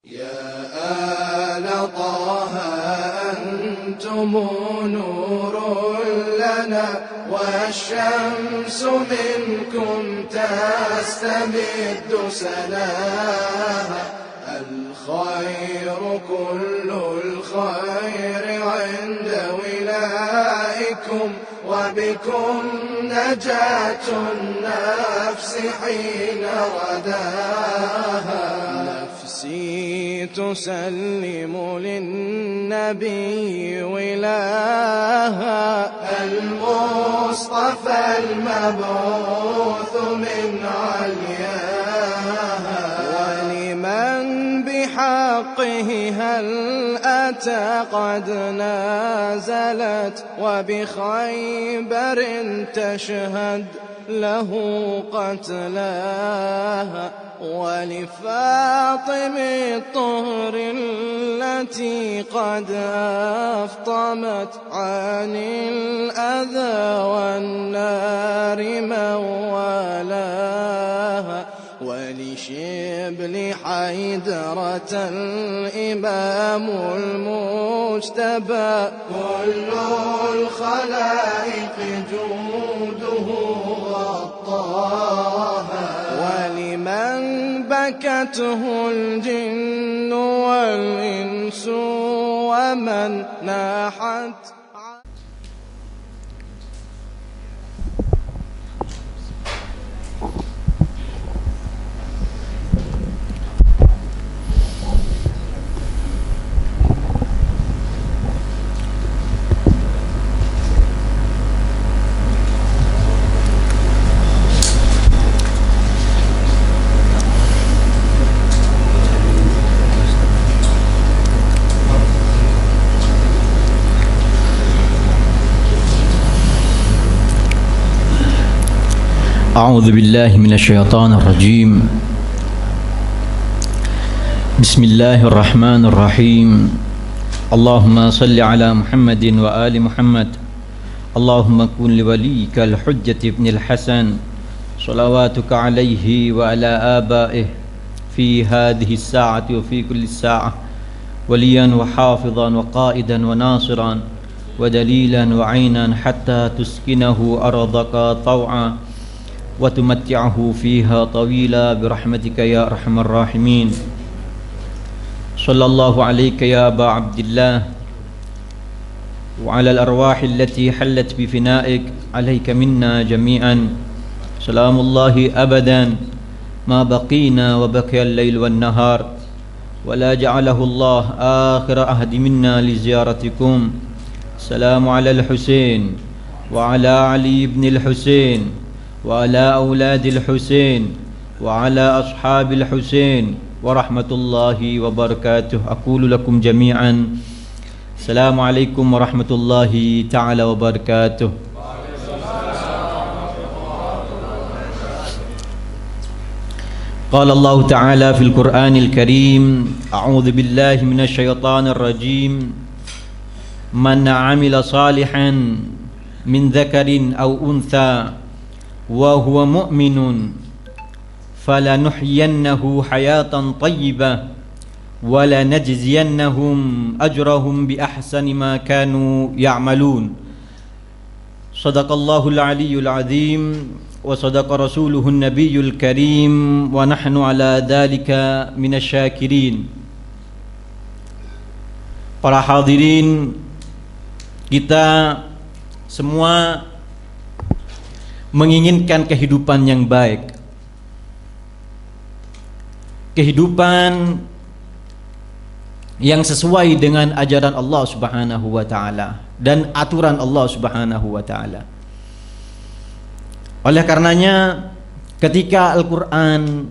يا آل طه أنتم نور لنا والشمس منكم تستمد سناها. الخير كل الخير عند ولائكم وبكم نجاة النفس حين رداها. نفسي تسلم للنبي ولاها، المصطفى المبعوث من علياها. ولمن بحقه هل أتى قد نازلت وبخيبر تشهد له قتلاها. ولفاطم الطهر التي قد أفطمت عن الأذى والنار موالاها. ولشبل حيدرة الإمام المجتبى كل الخلائق جوده غطاها. ولمن بكته الجن والإنس ومن ناحت أعوذ بالله من الشيطان الرجيم. بسم الله الرحمن الرحيم. اللهم صل على محمد وآل محمد. اللهم كن لوليك الحجة ابن الحسن صلواتك عليه وعلى آبائه في هذه الساعة وفي كل ساعة وليا وحافظا وقائدا وناصرا ودليلا وعينا حتى تسكنه أرضك طوعا وتمتعه فيها طويلا برحمتك يا أرحم الراحمين. صلى الله عليك يا أبا عبد الله وعلى الأرواح التي حلت بفنائك عليك منا جميعا سلام الله أبدا ما بقينا وبقي الليل والنهار ولا جعله الله آخر عهد منا لزيارتكم. السلام على الحسين وعلى علي بن الحسين وعلى أولاد الحسين وعلى أصحاب الحسين ورحمة الله وبركاته. أقول لكم جميعا السلام عليكم ورحمة الله تعالى وبركاته. قال الله تعالى في القرآن الكريم: أعوذ بالله من الشيطان الرجيم. من عمل صالحا من ذكر أو أنثى وهو مؤمن فلنحيينه حياة طيبة ولنجزينهم أجرهم بأحسن ما كانوا يعملون. صدق الله العلي العظيم وصدق رسوله النبي الكريم ونحن على ذلك من الشاكرين. Para hadirin, kita semua menginginkan kehidupan yang baik, kehidupan yang sesuai dengan ajaran Allah Subhanahu wa taala dan aturan Allah Subhanahu wa taala. Oleh karenanya, ketika Al-Qur'an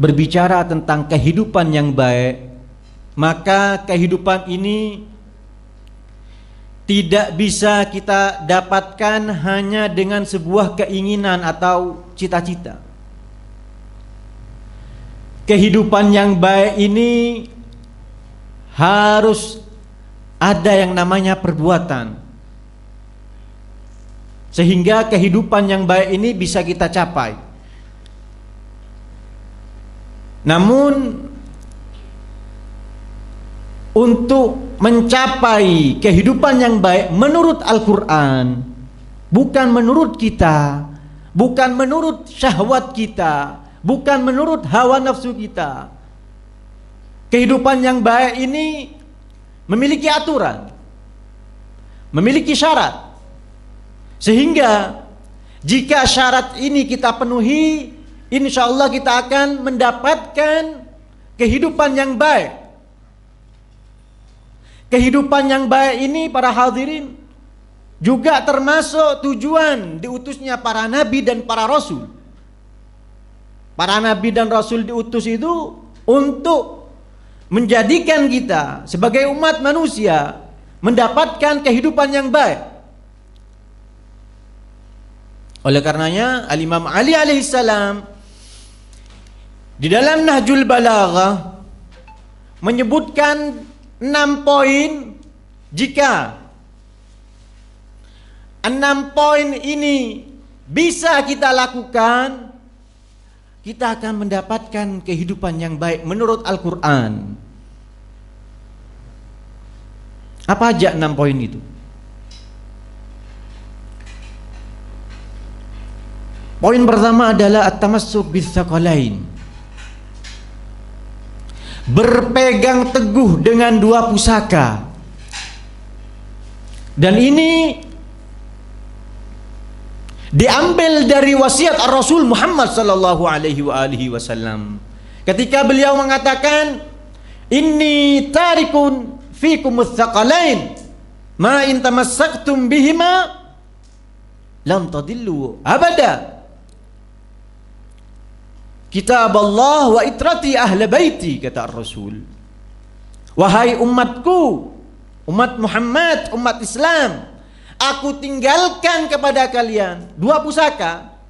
berbicara tentang kehidupan yang baik, maka kehidupan ini tidak bisa kita dapatkan hanya dengan sebuah keinginan atau cita-cita. Kehidupan yang baik ini harus ada yang namanya perbuatan, sehingga kehidupan yang baik ini bisa kita capai. Namun untuk mencapai kehidupan yang baik menurut Al-Quran, bukan menurut kita, bukan menurut syahwat kita, bukan menurut hawa nafsu kita. Kehidupan yang baik ini memiliki aturan, memiliki syarat, sehingga jika syarat ini kita penuhi, insya Allah kita akan mendapatkan kehidupan yang baik. Kehidupan yang baik ini para hadirin juga termasuk tujuan diutusnya para nabi dan para rasul. Para nabi dan rasul diutus itu untuk menjadikan kita sebagai umat manusia mendapatkan kehidupan yang baik. Oleh karenanya Al-Imam Ali alaihissalam di dalam Nahjul Balaghah menyebutkan 6 poin. Jika 6 poin ini bisa kita lakukan, kita akan mendapatkan kehidupan yang baik menurut Al-Quran. Apa aja 6 poin itu? Poin pertama adalah at-tamassuk bis-tsaqalain. Berpegang teguh dengan 2 pusaka. Dan ini diambil dari wasiat Rasul Muhammad sallallahu alaihi wasallam. Ketika beliau mengatakan, "Inni tarikun fikumus tsaqalain, ma in tamassaktum bihima lam tadillu abada. Kitab Allah wa itrati ahli baiti," kata Rasul. Wahai umatku, umat Muhammad, umat Islam, aku tinggalkan kepada kalian 2 pusaka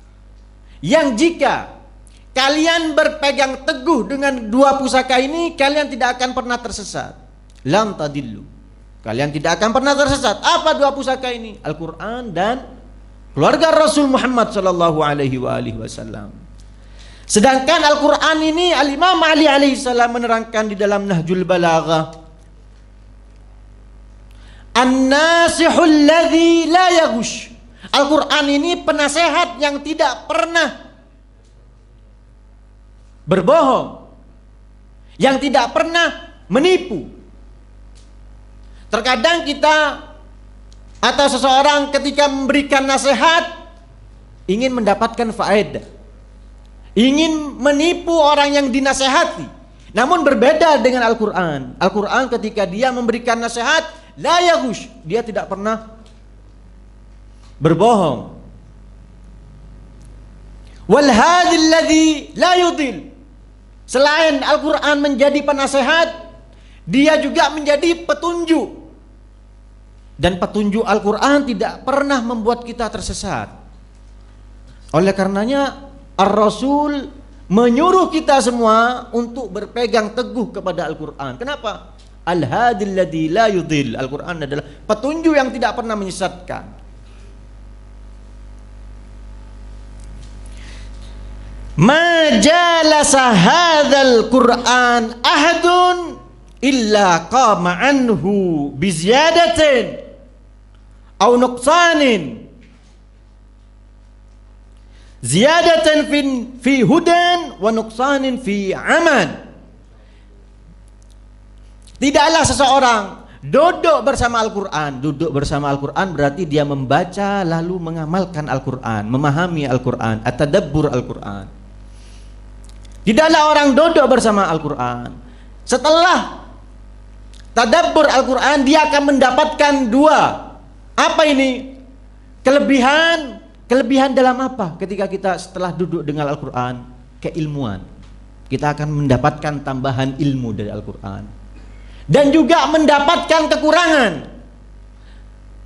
yang jika kalian berpegang teguh dengan 2 pusaka ini, kalian tidak akan pernah tersesat. Lam tadillu, kalian tidak akan pernah tersesat. Apa 2 pusaka ini? Al-Quran dan keluarga Rasul Muhammad sallallahu alaihi wasallam. Sedangkan Al-Quran ini Al-Imam Ali alaihissalam menerangkan di dalam Nahjul Balaghah, An-nasihul ladzi la yaghush. Al-Quran ini penasehat yang tidak pernah berbohong, yang tidak pernah menipu. Terkadang kita atau seseorang ketika memberikan nasihat ingin mendapatkan faedah, ingin menipu orang yang dinasehati. Namun berbeda dengan Al-Quran. Al-Quran ketika dia memberikan nasihat, la yaghush, dia tidak pernah berbohong. Wal hadil ladzi la yudil. Selain Al-Quran menjadi penasehat, dia juga menjadi petunjuk. Dan petunjuk Al-Quran tidak pernah membuat kita tersesat. Oleh karenanya Ar-Rasul menyuruh kita semua untuk berpegang teguh kepada Al-Quran. Kenapa? Al-hadil ladzi la yudil. Al-Quran adalah petunjuk yang tidak pernah menyesatkan. Ma jalasa hadzal Qur'an ahadun illa qama anhu biziyadatin aw nuqsanin, ziyadatan fi hudan wa nuqsanin fi aman. Tidaklah seseorang duduk bersama Al-Quran. Duduk bersama Al-Quran berarti dia membaca lalu mengamalkan Al-Quran, memahami Al-Quran, at-tadabbur Al-Quran. Tidaklah orang duduk bersama Al-Quran, setelah tadabbur Al-Quran dia akan mendapatkan 2. Apa ini? Kelebihan dalam apa? Ketika kita setelah duduk dengan Al-Quran, keilmuan. Kita akan mendapatkan tambahan ilmu dari Al-Quran. Dan juga mendapatkan kekurangan.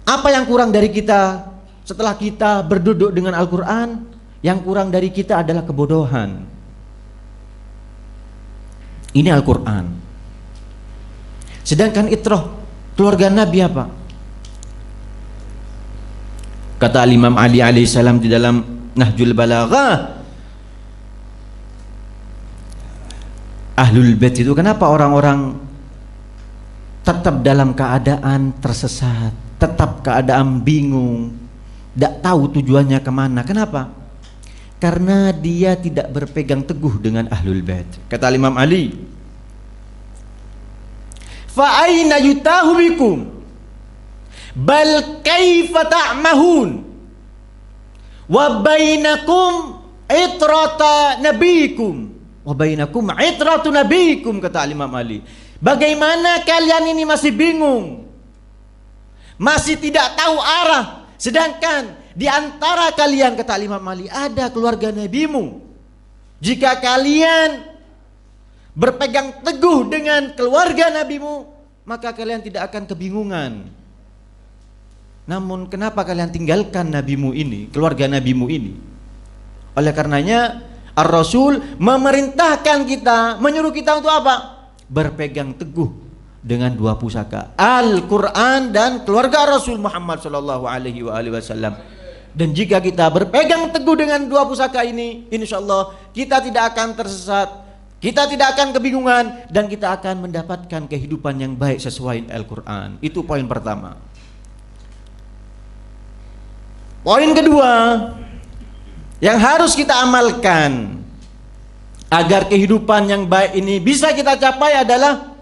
Apa yang kurang dari kita setelah kita berduduk dengan Al-Quran? Yang kurang dari kita adalah kebodohan. Ini Al-Quran. Sedangkan itrah keluarga Nabi apa? Kata Imam Ali alaihissalam di dalam Nahjul Balaghah, Ahlul Bait itu kenapa orang-orang tetap dalam keadaan tersesat, tetap keadaan bingung, tidak tahu tujuannya kemana. Kenapa? Karena dia tidak berpegang teguh dengan Ahlul Bait. Kata Imam Ali, fa aina yutahu bikum bal kaifa ta'mahun wa bainakum itrata nabiikum wa bainakum itratu nabiikum. Kata Imam Ali, bagaimana kalian ini masih bingung, masih tidak tahu arah, sedangkan di antara kalian, kata Imam Ali, ada keluarga nabimu. Jika kalian berpegang teguh dengan keluarga nabimu, maka kalian tidak akan kebingungan. Namun kenapa kalian tinggalkan nabimu ini, keluarga nabimu ini? Oleh karenanya Ar-Rasul memerintahkan kita, menyuruh kita untuk apa? Berpegang teguh dengan dua pusaka, Al-Quran dan keluarga Rasul Muhammad SAW. Dan jika kita berpegang teguh dengan dua pusaka ini, insya Allah kita tidak akan tersesat, kita tidak akan kebingungan, dan kita akan mendapatkan kehidupan yang baik sesuai Al-Quran. Itu poin pertama. Poin kedua yang harus kita amalkan agar kehidupan yang baik ini bisa kita capai adalah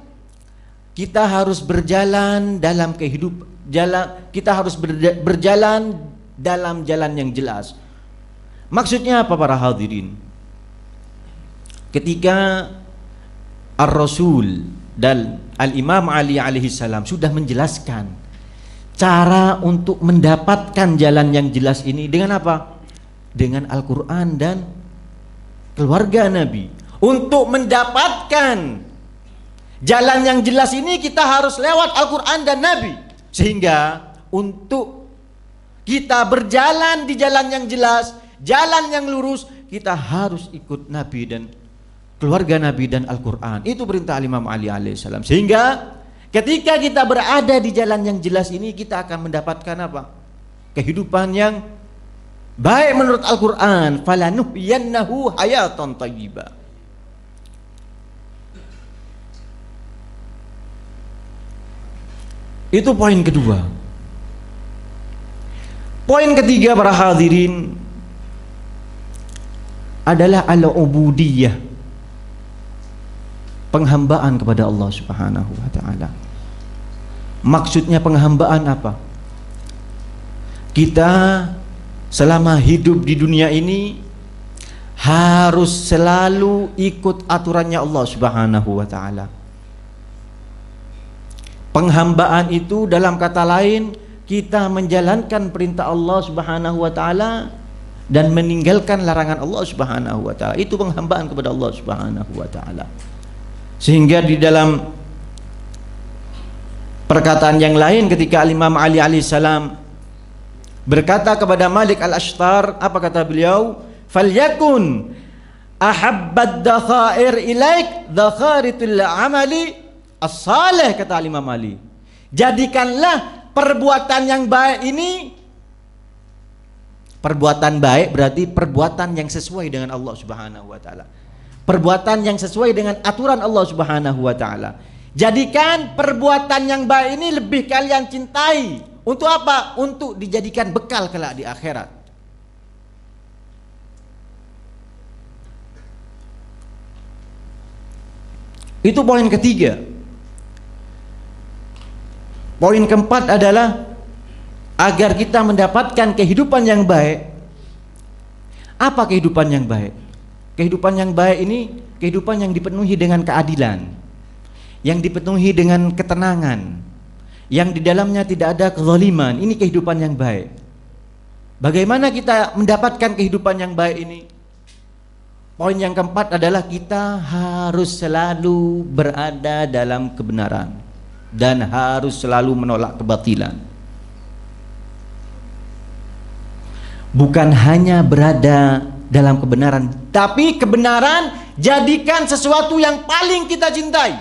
kita harus berjalan dalam kita harus berjalan dalam jalan yang jelas. Maksudnya apa para hadirin? Ketika Ar-Rasul dan Al-Imam Ali alaihi salam sudah menjelaskan cara untuk mendapatkan jalan yang jelas ini dengan apa? Dengan Al-Quran dan keluarga Nabi. Untuk mendapatkan jalan yang jelas ini kita harus lewat Al-Quran dan Nabi. Sehingga untuk kita berjalan di jalan yang jelas, jalan yang lurus, kita harus ikut Nabi dan keluarga Nabi dan Al-Quran. Itu perintah Imam Ali alaihissalam. Sehingga ketika kita berada di jalan yang jelas ini, kita akan mendapatkan apa? Kehidupan yang baik menurut Al-Quran. Falanuhyiyannahu hayatan thayyibah. Itu poin kedua. Poin ketiga para hadirin adalah al-ubudiyah, penghambaan kepada Allah Subhanahu wa taala. Maksudnya penghambaan apa? Kita selama hidup di dunia ini harus selalu ikut aturannya Allah Subhanahu wa taala. Penghambaan itu dalam kata lain kita menjalankan perintah Allah Subhanahu wa taala dan meninggalkan larangan Allah Subhanahu wa taala. Itu penghambaan kepada Allah Subhanahu wa taala. Sehingga di dalam perkataan yang lain ketika Imam Ali alaihissalam berkata kepada Malik al-Ashtar, apa kata beliau? Falyakun ahabbad dakhair ilaik dakharitul amali as-salih, kata Imam Ali. Jadikanlah perbuatan yang baik ini, perbuatan baik berarti perbuatan yang sesuai dengan Allah Subhanahu wa taala. Perbuatan yang sesuai dengan aturan Allah Subhanahu wa taala. Jadikan perbuatan yang baik ini lebih kalian cintai. Untuk apa? Untuk dijadikan bekal kelak di akhirat. Itu poin ketiga. Poin keempat adalah agar kita mendapatkan kehidupan yang baik. Apa kehidupan yang baik? Kehidupan yang baik ini kehidupan yang dipenuhi dengan keadilan, yang dipenuhi dengan ketenangan, yang di dalamnya tidak ada kezaliman. Ini kehidupan yang baik. Bagaimana kita mendapatkan kehidupan yang baik ini? Poin yang keempat adalah kita harus selalu berada dalam kebenaran dan harus selalu menolak kebatilan. Bukan hanya berada dalam kebenaran, tapi kebenaran jadikan sesuatu yang paling kita cintai.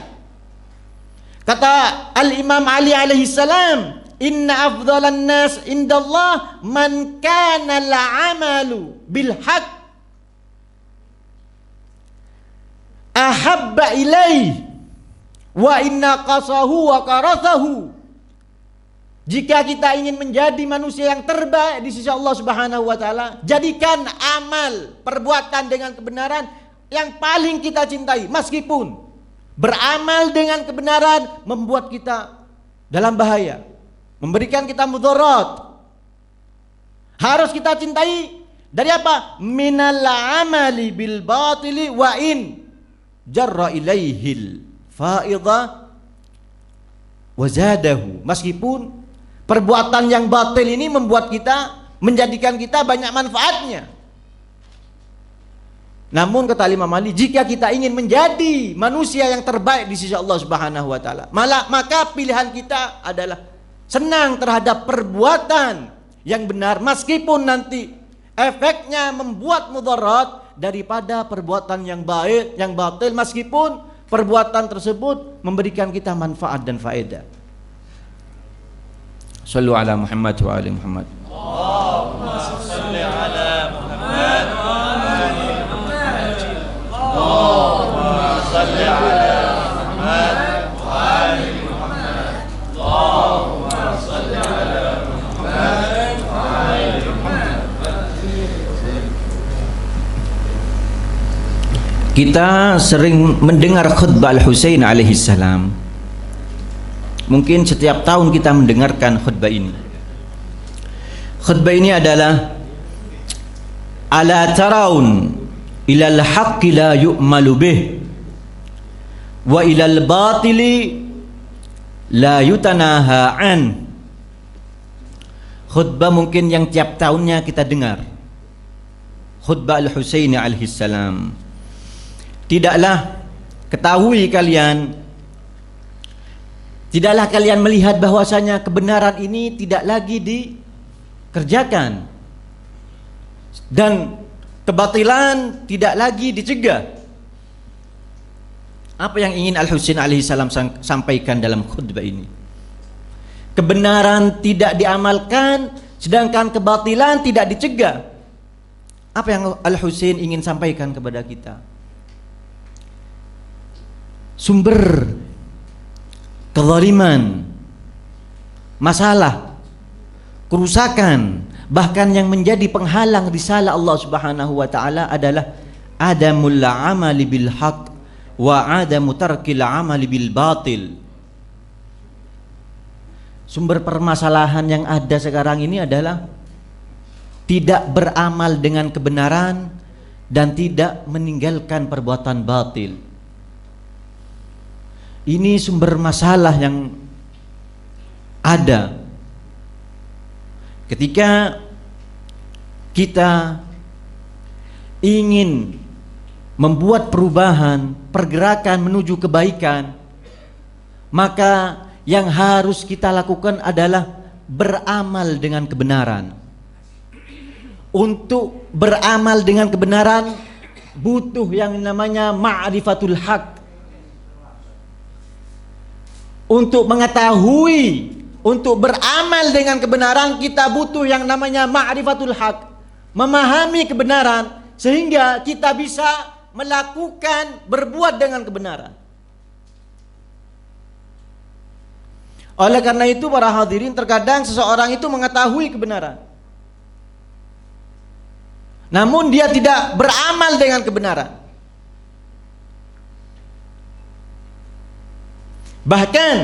Kata Al-Imam Ali alaihi salam, inna afdalan nas indallah man kana la'amalu bil haq ahabba ilaih wa inna qasahu wa karasahu. Jika kita ingin menjadi manusia yang terbaik di sisi Allah Subhanahu wa taala, jadikan amal perbuatan dengan kebenaran yang paling kita cintai, meskipun beramal dengan kebenaran membuat kita dalam bahaya, memberikan kita mudarat. Harus kita cintai dari apa? Minal amali bil batili wa in jarra ilaihil faidha wazadahu. Meskipun perbuatan yang batil ini membuat kita, menjadikan kita banyak manfaatnya. Namun kata Imam Ali, jika kita ingin menjadi manusia yang terbaik di sisi Allah Subhanahu wa taala, maka pilihan kita adalah senang terhadap perbuatan yang benar meskipun nanti efeknya membuat mudarat, daripada perbuatan yang baik, yang batil meskipun perbuatan tersebut memberikan kita manfaat dan faedah. Sallu ala Muhammad wa ali Muhammad. Allahumma salli ala Muhammad wa ali Muhammad. Allahumma salli ala Muhammad wa ali Muhammad. Allahumma salli ala Muhammad wa ali Muhammad. Kita sering mendengar khutbah Al-Husain alaihi salam. Mungkin setiap tahun kita mendengarkan khutbah ini. Khutbah ini adalah ala taraun ilal haqqi la yu'malu bih wa ilal batili la yutanaha an. Khutbah mungkin yang tiap tahunnya kita dengar. Khutbah Al-Husain alaihi salam. Tidaklah ketahui kalian, tidaklah kalian melihat bahwasanya kebenaran ini tidak lagi dikerjakan dan kebatilan tidak lagi dicegah. Apa yang ingin Al-Husain alaihi salam sampaikan dalam khutbah ini? Kebenaran tidak diamalkan, sedangkan kebatilan tidak dicegah. Apa yang Al-Husain ingin sampaikan kepada kita? Sumber kezaliman, masalah, kerusakan, bahkan yang menjadi penghalang risalah Allah Subhanahu wa taala adalah adamul amali bil haq wa adamu tarkil amali bil batil. Sumber permasalahan yang ada sekarang ini adalah tidak beramal dengan kebenaran dan tidak meninggalkan perbuatan batil. Ini sumber masalah yang ada ketika kita ingin membuat perubahan, pergerakan menuju kebaikan, maka yang harus kita lakukan adalah beramal dengan kebenaran. Untuk beramal dengan kebenaran butuh yang namanya ma'rifatul haq. Untuk mengetahui, untuk beramal dengan kebenaran kita butuh yang namanya ma'rifatul haq, memahami kebenaran sehingga kita bisa melakukan, berbuat dengan kebenaran. Oleh karena itu para hadirin, terkadang seseorang itu mengetahui kebenaran, namun dia tidak beramal dengan kebenaran. Bahkan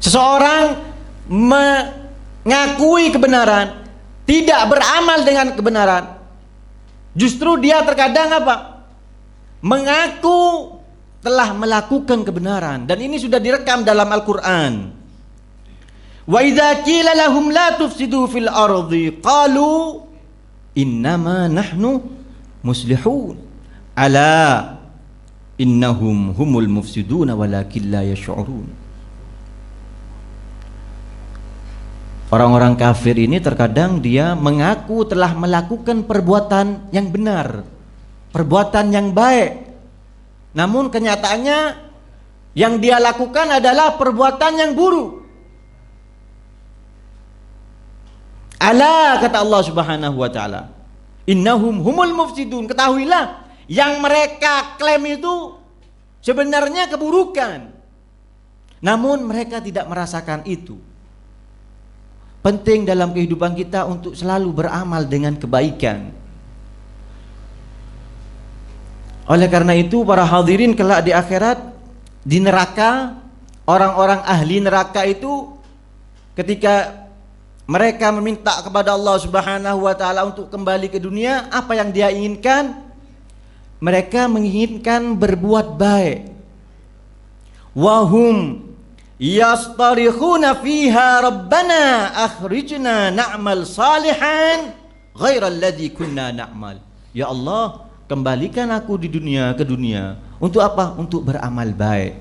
seseorang mengakui kebenaran, tidak beramal dengan kebenaran, justru dia terkadang apa? Mengaku telah melakukan kebenaran, dan ini sudah direkam dalam Al-Qur'an. Wa idza qila lahum la tufsidu fil ardi qalu innama nahnu muslihun ala innahum humul mufsiduna walakin la yash'urun. Orang-orang kafir ini terkadang dia mengaku telah melakukan perbuatan yang benar, perbuatan yang baik, namun kenyataannya yang dia lakukan adalah perbuatan yang buruk. Ala, kata Allah Subhanahu wa taala, innahum humul mufsidun. Ketahuilah, yang mereka klaim itu sebenarnya keburukan. Namun mereka tidak merasakan itu. Penting dalam kehidupan kita untuk selalu beramal dengan kebaikan. Oleh karena itu para hadirin, kelak di akhirat, di neraka, orang-orang ahli neraka itu ketika mereka meminta kepada Allah Subhanahu wa taala untuk kembali ke dunia, apa yang dia inginkan? Mereka menginginkan berbuat baik. Wahum yastarikhuna fiha rabbana akhrijna na'mal salihan ghairal ladzi kunna na'mal. Ya Allah, kembalikan aku di dunia, ke dunia. Untuk apa? Untuk beramal baik.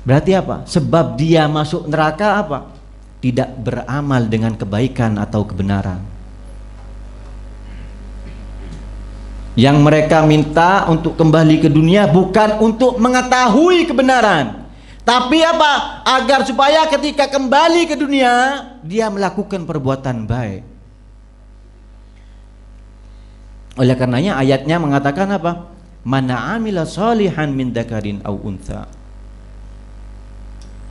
Berarti apa? Sebab dia masuk neraka apa? Tidak beramal dengan kebaikan atau kebenaran. Yang mereka minta untuk kembali ke dunia bukan untuk mengetahui kebenaran, tapi apa? Agar supaya ketika kembali ke dunia dia melakukan perbuatan baik. Oleh karenanya ayatnya mengatakan apa? Mana amila salihan min dzakarin au untha.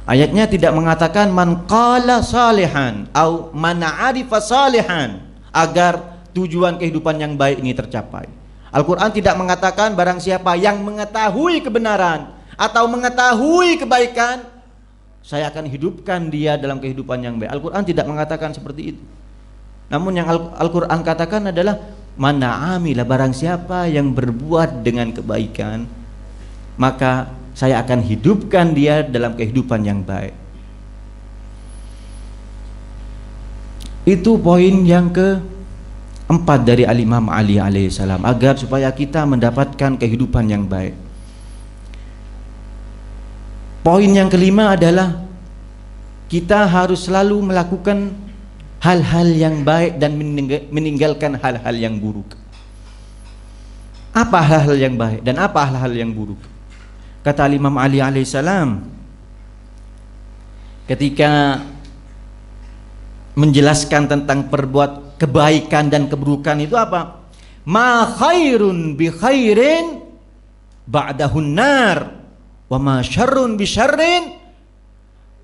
Ayatnya tidak mengatakan man qala salihan au man arifa salihan, agar tujuan kehidupan yang baik ini tercapai. Al-Quran tidak mengatakan barang siapa yang mengetahui kebenaran atau mengetahui kebaikan, saya akan hidupkan dia dalam kehidupan yang baik. Al-Quran tidak mengatakan seperti itu. Namun yang Al-Quran katakan adalah mana amila, barang siapa yang berbuat dengan kebaikan, maka saya akan hidupkan dia dalam kehidupan yang baik. Itu poin yang keempat dari Al-Imam Ali alaihissalam, agar supaya kita mendapatkan kehidupan yang baik. Poin yang kelima adalah kita harus selalu melakukan hal-hal yang baik dan meninggalkan hal-hal yang buruk. Apa hal-hal yang baik dan apa hal-hal yang buruk? Kata Imam Ali alaihissalam ketika menjelaskan tentang perbuat kebaikan dan keburukan itu apa? Ma khairun bi khairin ba'dahun nar wa ma syarrun bi syarrin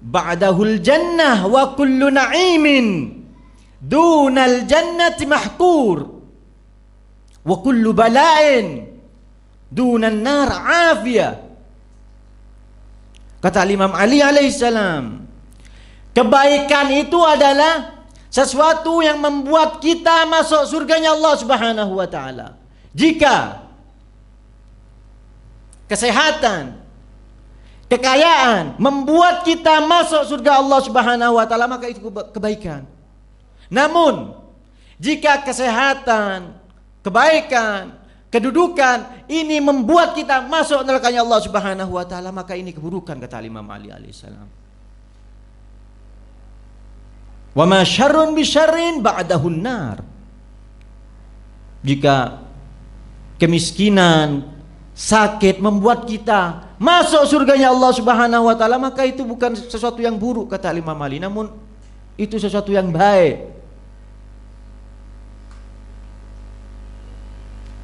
ba'dahul jannah wa kullu na'imin dunal jannati mahqur wa kullu bala'in dunan nar afiyah. Kata Imam Ali alaihissalam, kebaikan itu adalah sesuatu yang membuat kita masuk surganya Allah Subhanahu wa taala. Jika kesehatan, kekayaan membuat kita masuk surga Allah Subhanahu wa taala, maka itu kebaikan. Namun jika kesehatan, kebaikan, kedudukan ini membuat kita masuk nerakanya Allah Subhanahu wa taala, maka ini keburukan, kata Imam Ali alaihissalam. Wa ma syarrun bi syarrin ba'dahun nar. Jika kemiskinan, sakit membuat kita masuk surganya Allah Subhanahu wa taala, maka itu bukan sesuatu yang buruk, kata Imam Ali, namun itu sesuatu yang baik.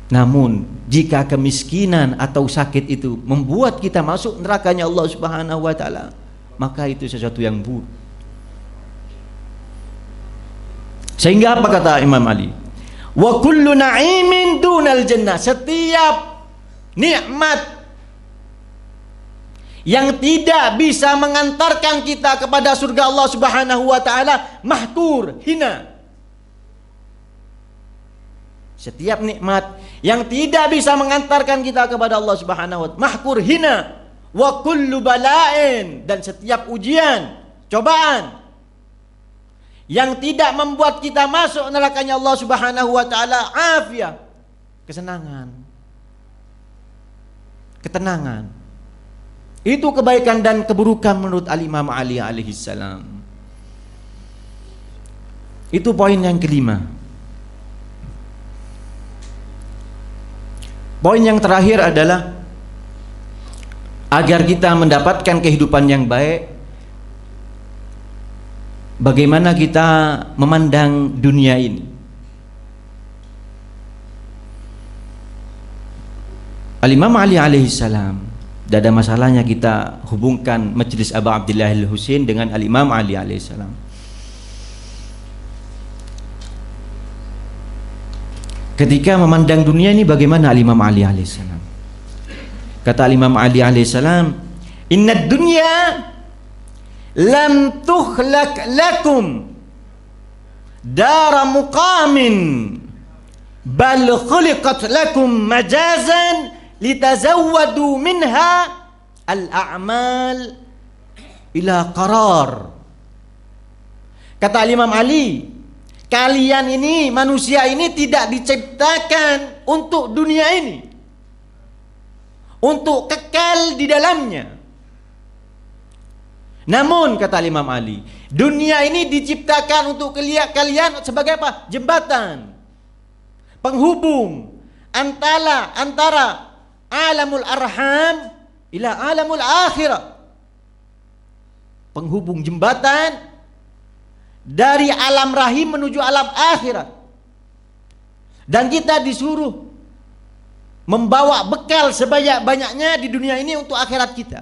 Namun jika kemiskinan atau sakit itu membuat kita masuk nerakanya Allah Subhanahu wa taala, maka itu sesuatu yang buruk. Sehingga apa kata Imam Ali? Wa kullu na'imin dunal jannah. Setiap nikmat yang tidak bisa mengantarkan kita kepada surga Allah Subhanahu wa taala mahqur, hina. Setiap nikmat yang tidak bisa mengantarkan kita kepada Allah Subhanahu wa taala mahqur, hina. Wa kullu bala'in, dan setiap ujian, cobaan yang tidak membuat kita masuk nerakanya Allah Subhanahu wa taala afiyah, kesenangan, ketenangan. Itu kebaikan dan keburukan menurut Al-Imam Ali alaihissalam. Itu poin yang kelima. Poin yang terakhir adalah agar kita mendapatkan kehidupan yang baik, bagaimana kita memandang dunia ini. Al-Imam Ali alaihi salam, tidak ada masalahnya kita hubungkan majlis Abu Abdillah al-Husain dengan Al-Imam Ali alaihi salam. Ketika memandang dunia ini bagaimana Al-Imam Ali alaihi salam? Kata Al-Imam Ali alaihi salam, "Innad dunya lam tukhlaq lakum dara muqamin bal khuliqat lakum majazan litazawwadu minha al-a'mal ila qarar." Kata Imam Ali, kalian ini, manusia ini tidak diciptakan untuk dunia ini, untuk kekal di dalamnya. Namun kata Imam Ali, dunia ini diciptakan untuk kalian sebagai apa? Jembatan, penghubung antara alamul arham ila alamul akhirah. Penghubung, jembatan dari alam rahim menuju alam akhirat. Dan kita disuruh membawa bekal sebanyak-banyaknya di dunia ini untuk akhirat kita.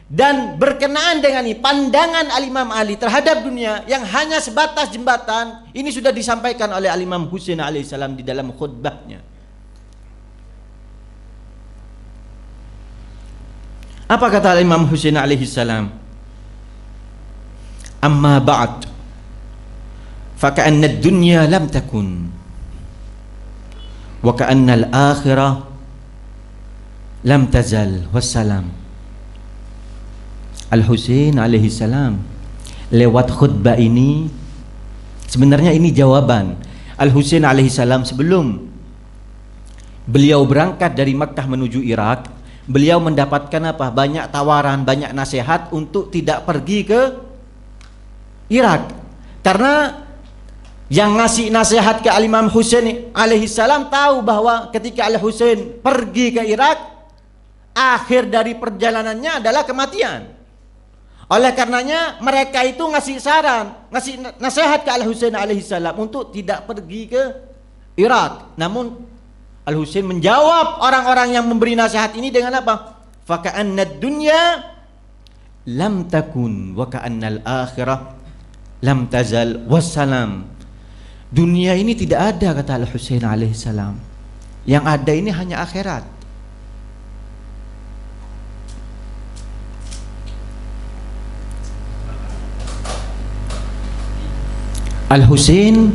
Dan berkenaan dengan ini, pandangan Al-Imam Ali terhadap dunia yang hanya sebatas jembatan, ini sudah disampaikan oleh Al-Imam Husain alaihissalam di dalam khutbahnya. Apa kata Al-Imam Husain alaihissalam? Amma ba'd, faka'anna ad-dunya lam takun wa ka'anna al-akhirah lam tazal. Wassalam. Al-Husain alaihi salam lewat khutbah ini, sebenarnya ini jawaban Al-Husain alaihi salam sebelum beliau berangkat dari Makkah menuju Irak. Beliau mendapatkan apa? Banyak tawaran, banyak nasihat untuk tidak pergi ke Irak, karena yang ngasih nasihat ke Al-Imam Husain alaihi salam tahu bahwa ketika Al-Husain pergi ke Irak, akhir dari perjalanannya adalah kematian. Oleh karenanya mereka itu ngasih saran, ngasih nasihat ke Al-Husain alaihi salam untuk tidak pergi ke Irak. Namun Al-Husain menjawab orang-orang yang memberi nasihat ini dengan apa? Faka'anna ad-dunya lam takun wa ka'anna al-akhirah lam tazal. Wassalam. Dunia ini tidak ada, kata Al-Husain alaihi salam. Yang ada ini hanya akhirat. Al-Husain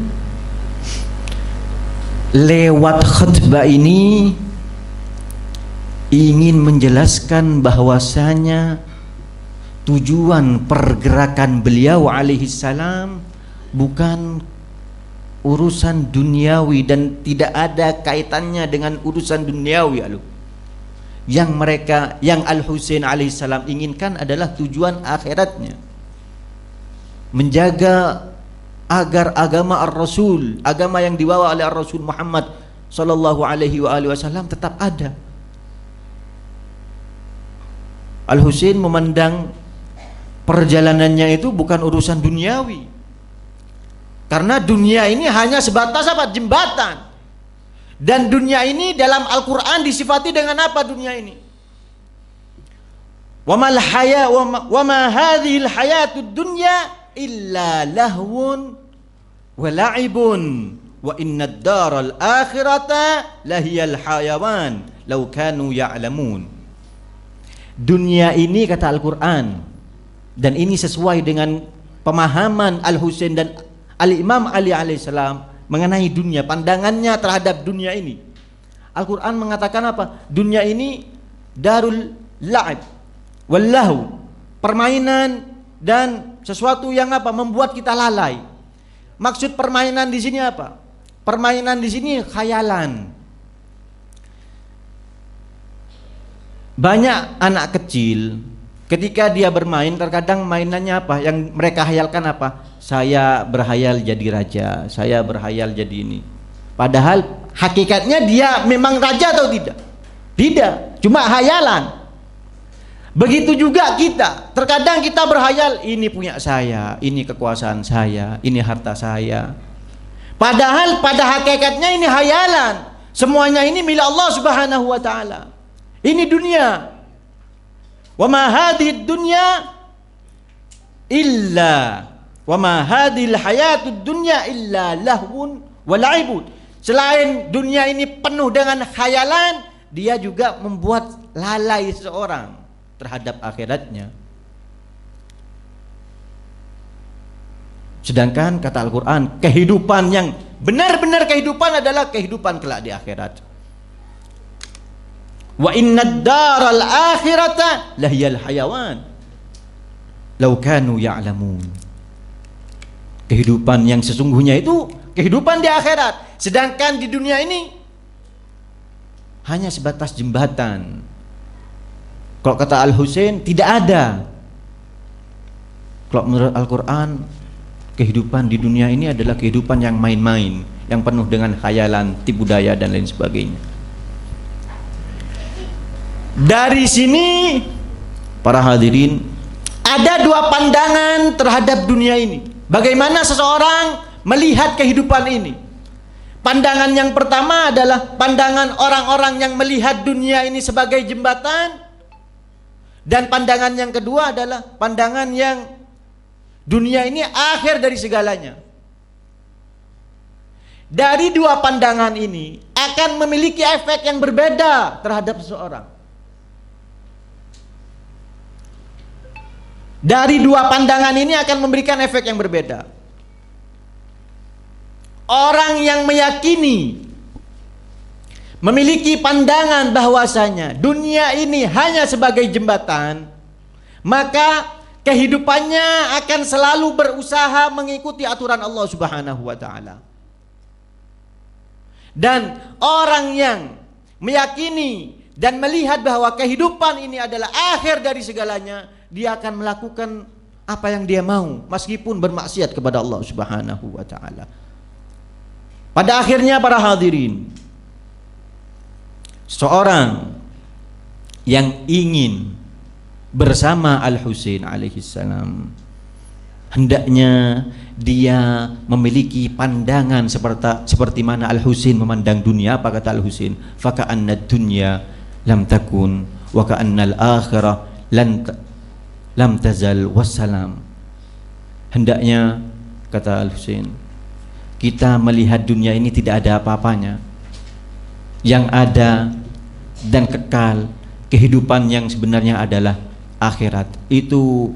lewat khutbah ini ingin menjelaskan bahwasanya tujuan pergerakan beliau alaihi salam bukan urusan duniawi dan tidak ada kaitannya dengan urusan duniawi. Yang Al-Husain alaihi salam inginkan adalah tujuan akhiratnya, menjaga agar agama Ar-Rasul, agama yang dibawa oleh Ar-Rasul Muhammad sallallahu alaihi wasallam tetap ada. Al-Husain memandang perjalanannya itu bukan urusan duniawi, karena dunia ini hanya sebatas apa? Jembatan. Dan dunia ini dalam Al-Quran disifati dengan apa dunia ini? Wa ma hadhil hayatud dunya illa lahwun wa la'ibun wa innad daral akhirata lahiyal hayawan law kanu ya'lamun. Dunia ini, kata Al-Quran, dan ini sesuai dengan pemahaman Al-Husain dan Al-Imam Ali alaihissalam mengenai dunia, pandangannya terhadap dunia ini. Al-Quran mengatakan apa? Dunia ini darul la'ib wallahu, permainan dan sesuatu yang apa? Membuat kita lalai. Maksud permainan di sini apa? Permainan di sini khayalan. Banyak anak kecil ketika dia bermain, terkadang mainannya apa? Yang mereka hayalkan apa? Saya berhayal jadi raja, saya berhayal jadi ini. Padahal hakikatnya dia memang raja atau tidak? Tidak, cuma hayalan. Begitu juga kita, terkadang kita berhayal, ini punya saya, ini kekuasaan saya, ini harta saya. Padahal pada hakikatnya ini hayalan. Semuanya ini milik Allah Subhanahu wa taala. Ini dunia. Wa ma hadhihi dunya illa wa ma hadhil hayatud dunya illa lahwun wa la'ibun. Selain dunia ini penuh dengan khayalan, dia juga membuat lalai seseorang terhadap akhiratnya. Sedangkan kata Al-Quran, kehidupan yang benar-benar kehidupan adalah kehidupan kelak di akhirat. Wa innad daral akhirata lahiyal hayawan law kanu ya'lamun. Kehidupan yang sesungguhnya itu kehidupan di akhirat. Sedangkan di dunia ini hanya sebatas jembatan. Kalau kata Al-Husain tidak ada. Kalau menurut Al-Quran, kehidupan di dunia ini adalah kehidupan yang main-main, yang penuh dengan khayalan, tipu daya dan lain sebagainya. Dari sini para hadirin, ada dua pandangan terhadap dunia ini. Bagaimana seseorang melihat kehidupan ini? Pandangan yang pertama adalah pandangan orang-orang yang melihat dunia ini sebagai jembatan, dan pandangan yang kedua adalah pandangan yang dunia ini akhir dari segalanya. Dari dua pandangan ini akan memiliki efek yang berbeda terhadap seseorang. Dari dua pandangan ini akan memberikan efek yang berbeda. Orang yang meyakini, memiliki pandangan bahwasanya dunia ini hanya sebagai jembatan, maka kehidupannya akan selalu berusaha mengikuti aturan Allah Subhanahu wa taala. Dan orang yang meyakini dan melihat bahwa kehidupan ini adalah akhir dari segalanya, dia akan melakukan apa yang dia mau meskipun bermaksiat kepada Allah Subhanahu wa taala. Pada akhirnya para hadirin, seorang yang ingin bersama Al-Husain alaihi salam, hendaknya dia memiliki pandangan seperti mana Al-Husain memandang dunia. Apa kata Al-Husain? Faka'anna dunya lam takun wa ka'anna al-akhirah lam tazal wassalam. Hendaknya, kata Al-Husain, kita melihat dunia ini tidak ada apa-apanya. Yang ada dan kekal, kehidupan yang sebenarnya adalah akhirat. Itu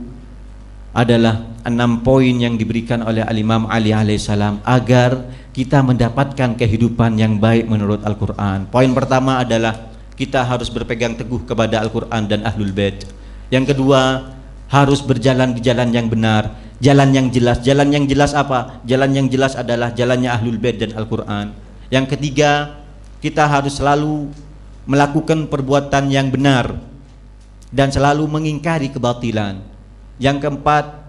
adalah 6 poin yang diberikan oleh Al-Imam Ali alaihissalam agar kita mendapatkan kehidupan yang baik menurut Al-Quran. Poin pertama adalah kita harus berpegang teguh kepada Al-Quran dan Ahlul Bait. Yang kedua, harus berjalan di jalan yang benar, jalan yang jelas. Jalan yang jelas apa? Jalan yang jelas adalah jalannya Ahlul Bait dan Al-Quran. Yang ketiga, kita harus selalu melakukan perbuatan yang benar dan selalu mengingkari kebatilan. Yang keempat,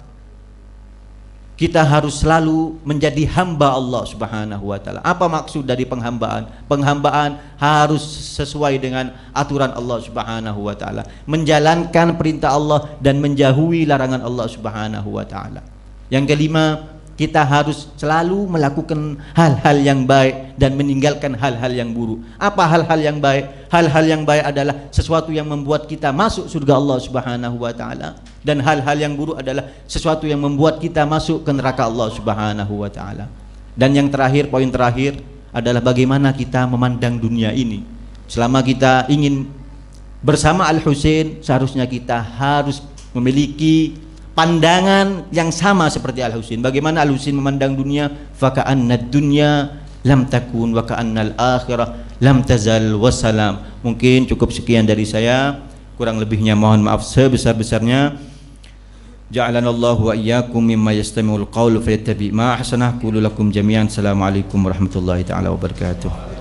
kita harus selalu menjadi hamba Allah Subhanahu wa taala. Apa maksud dari penghambaan? Penghambaan harus sesuai dengan aturan Allah Subhanahu wa taala, menjalankan perintah Allah dan menjauhi larangan Allah Subhanahu wa taala. Yang kelima, kita harus selalu melakukan hal-hal yang baik dan meninggalkan hal-hal yang buruk. Apa hal-hal yang baik? Hal-hal yang baik adalah sesuatu yang membuat kita masuk surga Allah Subhanahu wa taala, dan hal-hal yang buruk adalah sesuatu yang membuat kita masuk ke neraka Allah Subhanahu wa taala. Dan yang terakhir, poin terakhir adalah bagaimana kita memandang dunia ini. Selama kita ingin bersama Al-Husain, seharusnya kita harus memiliki pandangan yang sama seperti Al-Husain. Bagaimana Al-Husain memandang dunia? Faka'anna dunya lam takun wa ka'anna al-akhirah lam tazal wassalam. Mungkin cukup sekian dari saya, kurang lebihnya mohon maaf sebesar-besarnya. Ja'alanallahu wa iyyakum mimma yastami'ul qawl fayattabi' ma ahsanah. Qulu lakum jami'an. Assalamualaikum warahmatullahi taala wabarakatuh.